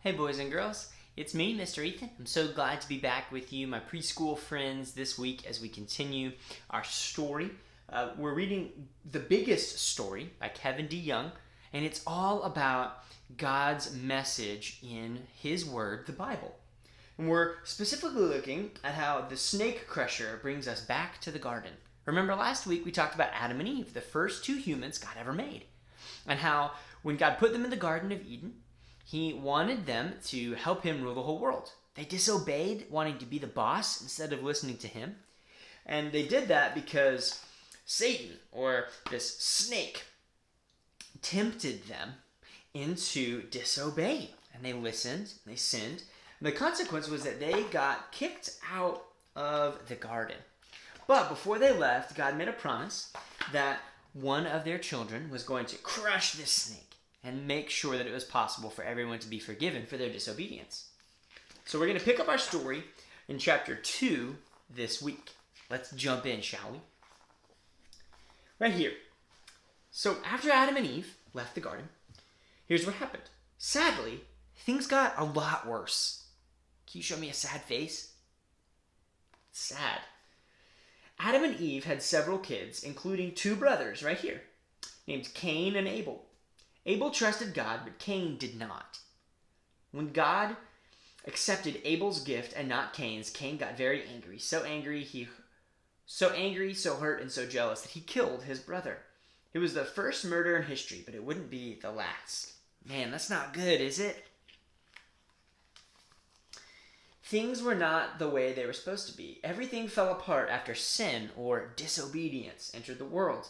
Hey boys and girls, it's me, Mr. Ethan. I'm so glad to be back with you, my preschool friends, this week as we continue our story. We're reading The Biggest Story by Kevin D. Young, and it's all about God's message in His Word, the Bible. And we're specifically looking at how the snake crusher brings us back to the garden. Remember last week we talked about Adam and Eve, the first two humans God ever made, and how when God put them in the Garden of Eden, He wanted them to help Him rule the whole world. They disobeyed, wanting to be the boss instead of listening to Him. And they did that because Satan, or this snake, tempted them into disobeying. And they listened, and they sinned. And the consequence was that they got kicked out of the garden. But before they left, God made a promise that one of their children was going to crush this snake and make sure that it was possible for everyone to be forgiven for their disobedience. So we're going to pick up our story in chapter 2 this week. Let's jump in, shall we? Right here. So after Adam and Eve left the garden, here's what happened. Sadly, things got a lot worse. Can you show me a sad face? Sad. Adam and Eve had several kids, including two brothers right here, named Cain and Abel. Abel trusted God, but Cain did not. When God accepted Abel's gift and not Cain's, Cain got very angry. So angry, so hurt, and so jealous that he killed his brother. It was the first murder in history, but it wouldn't be the last. Man, that's not good, is it? Things were not the way they were supposed to be. Everything fell apart after sin, or disobedience, entered the world.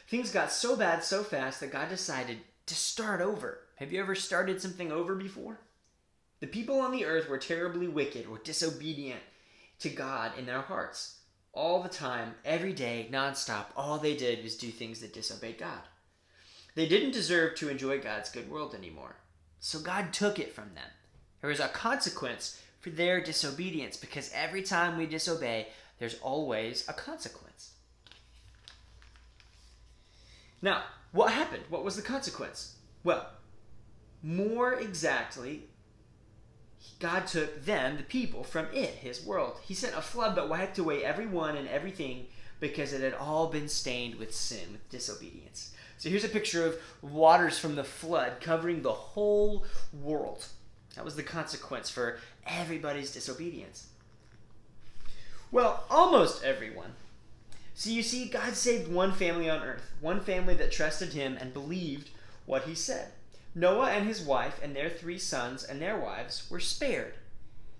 Things got so bad so fast that God decided to start over. Have you ever started something over before? The people on the earth were terribly wicked or disobedient to God in their hearts. All the time, every day, nonstop, all they did was do things that disobeyed God. They didn't deserve to enjoy God's good world anymore. So God took it from them. There was a consequence for their disobedience, because every time we disobey, there's always a consequence. Now, what happened? What was the consequence? Well, more exactly, God took them, the people, from His world. He sent a flood that wiped away everyone and everything because it had all been stained with sin, with disobedience. So here's a picture of waters from the flood covering the whole world. That was the consequence for everybody's disobedience. Well, almost everyone. So you see, God saved one family on earth, one family that trusted Him and believed what He said. Noah and his wife and their 3 sons and their wives were spared.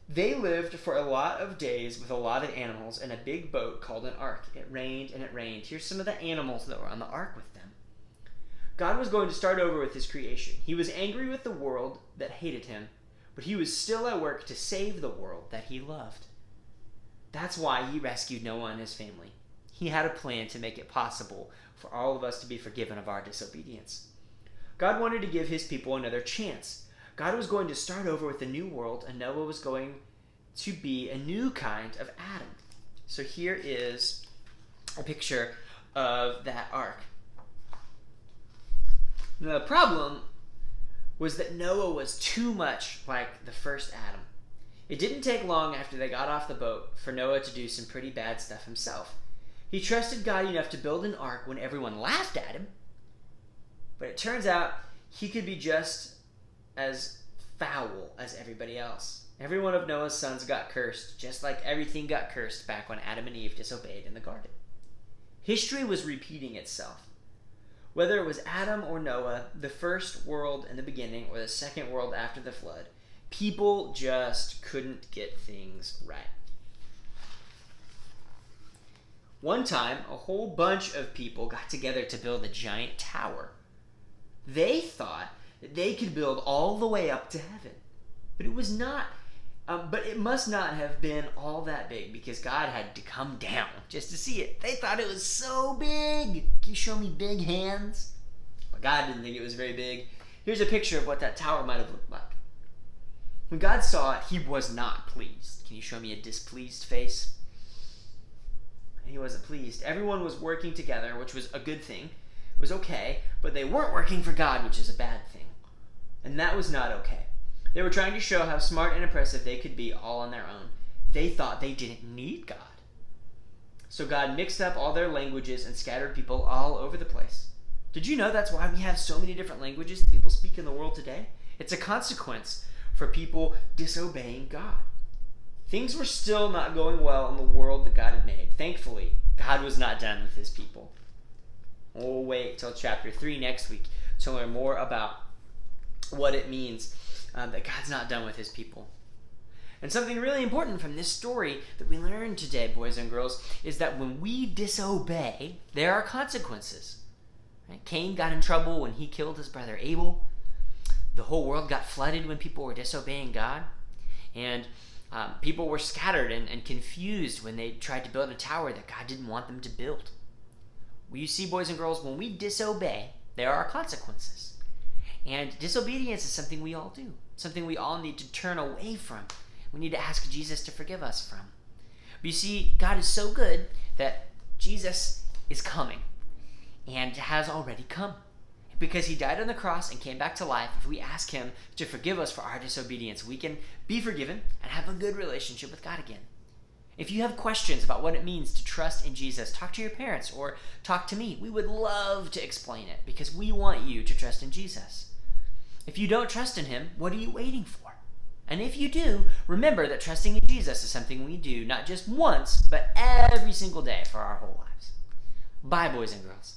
They lived for a lot of days with a lot of animals in a big boat called an ark. It rained and it rained. Here's some of the animals that were on the ark with them. God was going to start over with His creation. He was angry with the world that hated Him, but He was still at work to save the world that He loved. That's why He rescued Noah and his family. He had a plan to make it possible for all of us to be forgiven of our disobedience. God wanted to give His people another chance. God was going to start over with a new world, and Noah was going to be a new kind of Adam. So here is a picture of that ark. Now, the problem was that Noah was too much like the first Adam. It didn't take long after they got off the boat for Noah to do some pretty bad stuff himself. He trusted God enough to build an ark when everyone laughed at him, but it turns out he could be just as foul as everybody else. Every one of Noah's sons got cursed, just like everything got cursed back when Adam and Eve disobeyed in the garden. History was repeating itself. Whether it was Adam or Noah, the first world in the beginning or the second world after the flood, people just couldn't get things right. One time, a whole bunch of people got together to build a giant tower. They thought that they could build all the way up to heaven. But it was not. But it must not have been all that big, because God had to come down just to see it. They thought it was so big. Can you show me big hands? But God didn't think it was very big. Here's a picture of what that tower might have looked like. When God saw it, He was not pleased. Can you show me a displeased face? He wasn't pleased. Everyone was working together, which was a good thing. It was okay, but they weren't working for God, which is a bad thing. And that was not okay. They were trying to show how smart and impressive they could be all on their own. They thought they didn't need God. So God mixed up all their languages and scattered people all over the place. Did you know that's why we have so many different languages that people speak in the world today? It's a consequence for people disobeying God. Things were still not going well in the world that God had made. Thankfully, God was not done with his people. We'll wait till chapter 3 next week to learn more about what it means that God's not done with his people. And something really important from this story that we learn today, boys and girls, is that when we disobey, there are consequences. Right? Cain got in trouble when he killed his brother Abel. The whole world got flooded when people were disobeying God. And people were scattered and confused when they tried to build a tower that God didn't want them to build. Well, you see, boys and girls, when we disobey, there are consequences. And disobedience is something we all do, something we all need to turn away from. We need to ask Jesus to forgive us from. But you see, God is so good that Jesus is coming and has already come. Because he died on the cross and came back to life, if we ask him to forgive us for our disobedience, we can be forgiven and have a good relationship with God again. If you have questions about what it means to trust in Jesus, talk to your parents or talk to me. We would love to explain it because we want you to trust in Jesus. If you don't trust in him, what are you waiting for? And if you do, remember that trusting in Jesus is something we do not just once, but every single day for our whole lives. Bye, boys and girls.